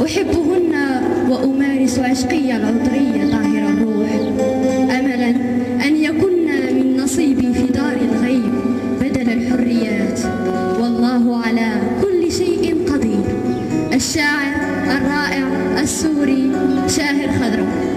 أحبهن وأمارس عشقي العطرية طاهر الروح، أملا أن يكن من نصيبي في دار الغيب بدل الحريات، والله على كل شيء قدير. الشاعر الرائع السوري شاهر خضرم.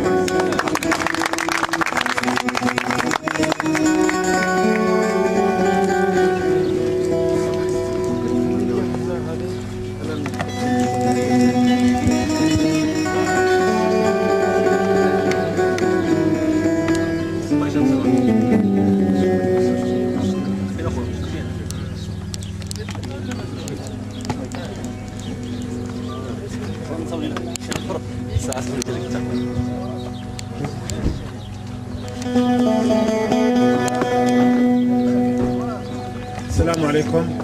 السلام عليكم.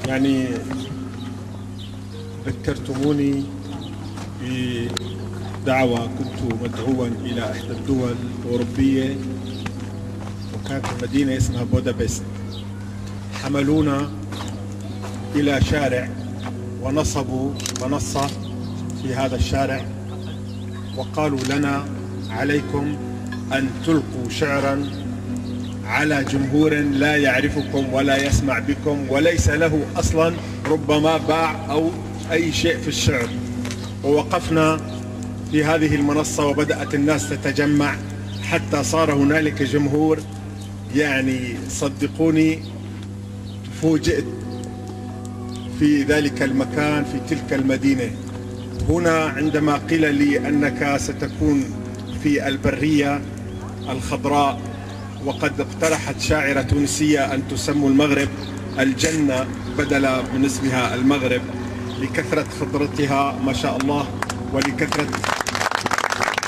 يعني ذكرتموني بدعوة كنت مدعوا إلى إحدى الدول الأوروبية، وكانت المدينة اسمها بودابست. حملونا إلى شارع ونصبوا منصة في هذا الشارع، وقالوا لنا عليكم أن تلقوا شعرا على جمهور لا يعرفكم ولا يسمع بكم وليس له أصلا ربما باع أو أي شيء في الشعر. ووقفنا في هذه المنصة وبدأت الناس تتجمع حتى صار هنالك جمهور. يعني صدقوني فوجئت في ذلك المكان في تلك المدينة. هنا عندما قيل لي أنك ستكون في البرية الخضراء، وقد اقترحت شاعرة تونسية أن تسموا المغرب الجنة بدل من اسمها المغرب، لكثرة خضرتها ما شاء الله ولكثرة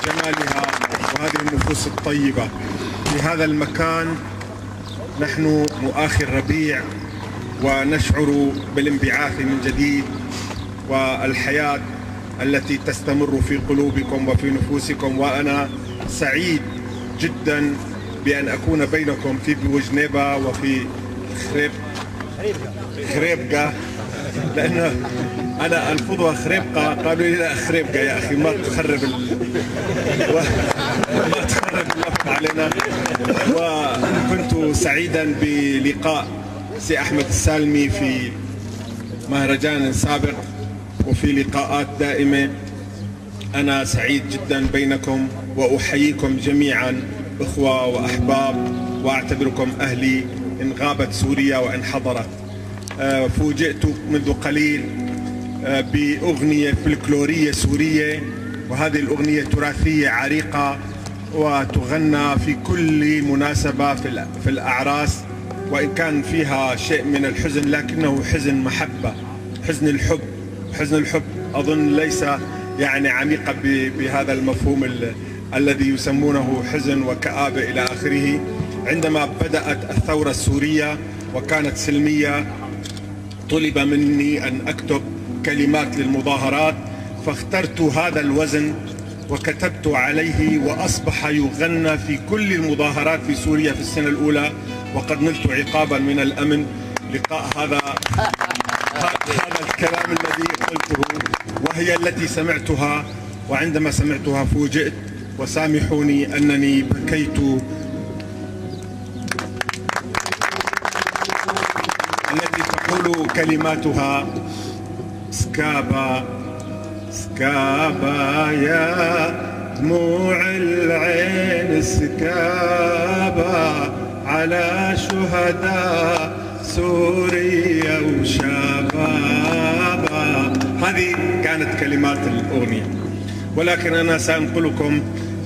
جمالها وهذه النفوس الطيبة. في هذا المكان نحن مؤخر ربيع ونشعر بالانبعاث من جديد والحياة التي تستمر في قلوبكم وفي نفوسكم. وأنا سعيد جدا بأن أكون بينكم في بوجنيبة وفي خريبقة، لأن أنا ألفظها خريبقة، قالوا لي لا خريبقة يا أخي ما تخرب ما تخرب اللفظ علينا. وكنت سعيدا بلقاء سي أحمد السالمي في مهرجان سابق وفي لقاءات دائمة. أنا سعيد جدا بينكم وأحييكم جميعا إخوة وأحباب، وأعتبركم أهلي إن غابت سوريا وإن حضرت. فوجئت منذ قليل بأغنية فلكلورية سورية، وهذه الأغنية تراثية عريقة وتغنى في كل مناسبة في الأعراس، وإن كان فيها شيء من الحزن لكنه حزن محبة، حزن الحب. حزن الحب أظن ليس يعني عميقة بهذا المفهوم الذي يسمونه حزن وكآبة إلى آخره. عندما بدأت الثورة السورية وكانت سلمية طلب مني أن أكتب كلمات للمظاهرات، فاخترت هذا الوزن وكتبت عليه وأصبح يغنى في كل المظاهرات في سوريا في السنة الأولى. وقد نلت عقابا من الأمن لقاء هذا الكلام الذي قلته، وهي التي سمعتها. وعندما سمعتها فوجئت، وسامحوني أنني بكيت. التي تقول كلماتها: سكابا سكابا يا دموع العين، سكابا على شهداء سوريا وشبابا. هذه كانت كلمات الأغنية، ولكن أنا سأنقلكم.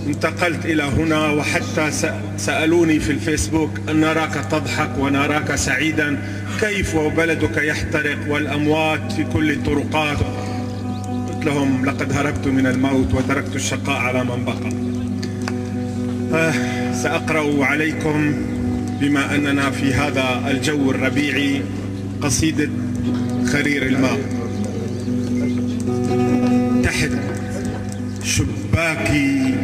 انتقلت إلى هنا وحتى سألوني في الفيسبوك أن نراك تضحك ونراك سعيدا، كيف وبلدك يحترق والأموات في كل الطرقات؟ قلت لهم: لقد هربت من الموت وتركت الشقاء على من بقى. سأقرأ عليكم بما أننا في هذا الجو الربيعي قصيدة خرير الماء. تحت شباكي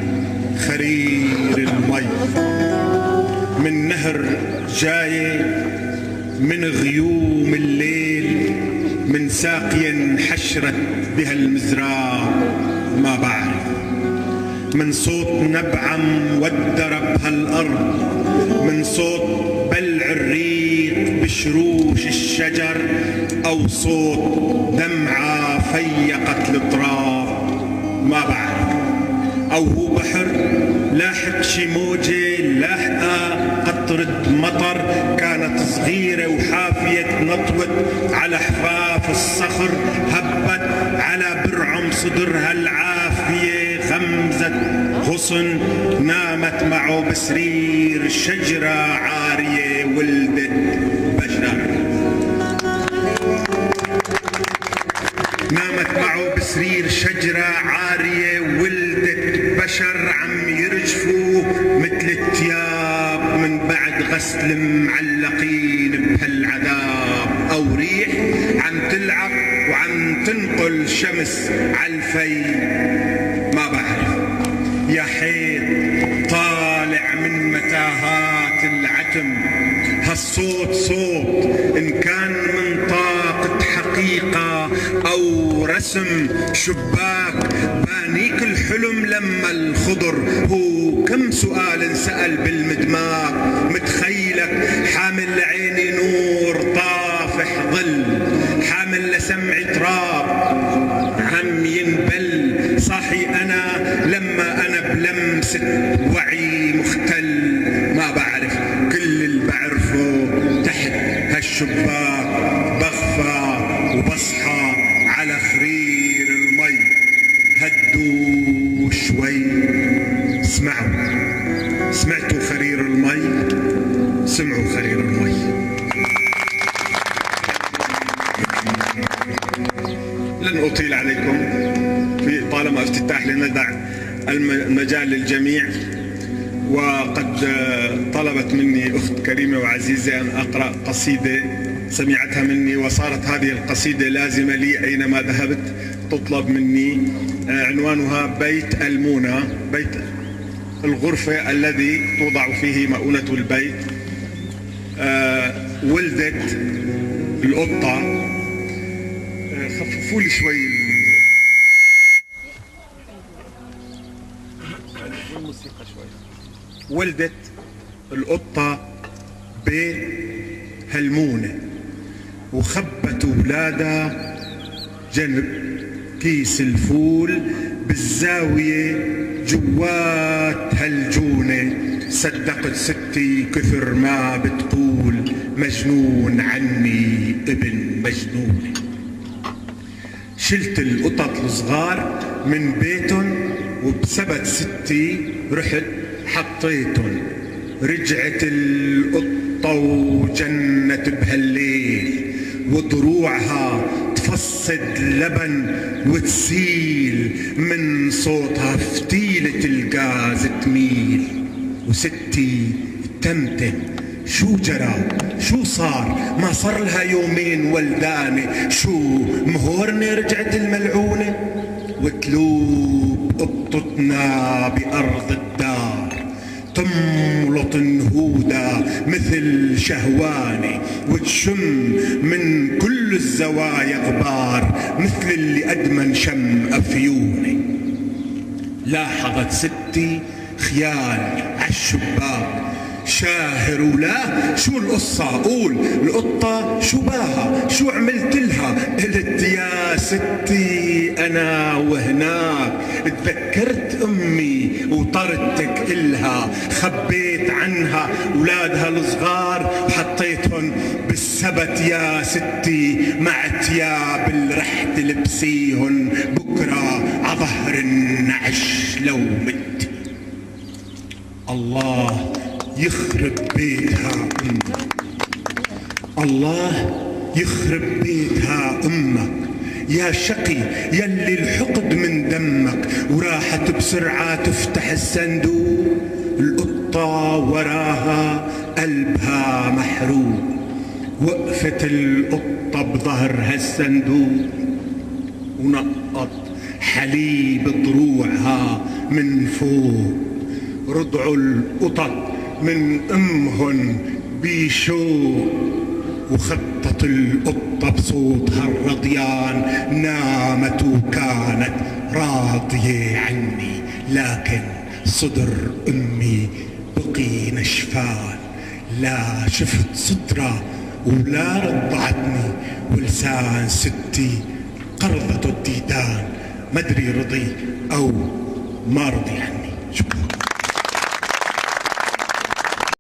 خرير المي، من نهر جاي من غيوم الليل، من ساقيا حشرت بها المزراب ما بعرف، من صوت نبعة مودرة بهالأرض، من صوت بلع الريق بشروش الشجر، أو صوت دمعة فيقت التراب ما بعرف، أو هو بحر لاحق شي موجة لاحقة قطرة مطر كانت صغيرة وحافية نطوت على حفاف الصخر، هبت على برعم صدرها العافية غمزة غصن، نامت معه بسرير شجرة عارية ولدت بشر، نامت معه بسرير شجرة عارية ولدت بشر، عم يرجفوا مثل التياب من بعد غسل معلقين بهالعذاب، أو ريح عم تلعب وعم تنقل شمس عالفي ما بعرف. يا حيط طالع من متاهات العتم، هالصوت صوت إن كان من طاقة حقيقة أو رسم شباك بانيك الحلم لما الخضر، هو كم سؤال انسأل بالمدماغ، متخيلك حامل لعيني نور طافح ظل، حامل لسمع تراب عم ينبل، صاحي أنا لما أنا بلمسة وعي مختل ما بعرف، كل اللي بعرفه تحت هالشباك بغفى وبصحى على خرير المي. هدوا شوي، سمعتوا خرير المي، سمعوا خرير المي. لن أطيل عليكم في طالما افتتاح لندع المجال للجميع، وقد طلبت مني أخت كريمة وعزيزة أن أقرأ قصيدة سمعتها مني، وصارت هذه القصيدة لازمة لي أينما ذهبت تطلب مني. عنوانها بيت المونة، بيت الغرفة الذي توضع فيه مؤونة البيت. ولدت القطة، خففوا لي شوي الموسيقى شوي. ولدت القطة بيت هالمونة، وخبت ولادها جنب كيس الفول بالزاوية جوات هالجونة. صدقت ستي كثر ما بتقول، مجنون عني ابن مجنونة. شلت القطط الصغار من بيتن وبسبت ستي رحت حطيتن. رجعت القطة وجنت بهالليل، وضروعها تفصد لبن وتسيل، من صوتها فتيلة الغاز تميل. وستي تمتم، شو جرى شو صار؟ ما صار لها يومين ولدانة، شو مهورني رجعت الملعونة؟ وتلوب قطتنا بأرض الدار، تملط نهودة مثل شهواني، وتشم من كل الزوايا غبار مثل اللي أدمن شم أفيوني. لاحظت ستي خيال عالشباك شاهر، ولا شو القصة؟ قول القطة شو باها؟ شو عملت لها؟ قلت يا ستي أنا وهناك تذكرت أمي وطرتك إلها، خبيت عنها أولادها الصغار وحطيتهم بالسبت يا ستي، مع تياب اللي رح تلبسيهن بكرة عظهر النعش لو مت. الله يخرب بيتها أمك، الله يخرب بيتها أمك يا شقي يلي الحقد من دمك، وراحت بسرعة تفتح الصندوق. القطة وراها قلبها محروق، وقفت القطة بظهر هالصندوق ونقط حليب ضروعها من فوق. رضعوا القطط من أمهن بشوق، وخطت القطة بصوتها الرضيان، نامت وكانت راضية عني، لكن صدر أمي بقي نشفان. لا شفت صدرها ولا رضعتني، ولسان ستي قرضته الديدان، مدري رضي أو ما رضي عني. شكرا.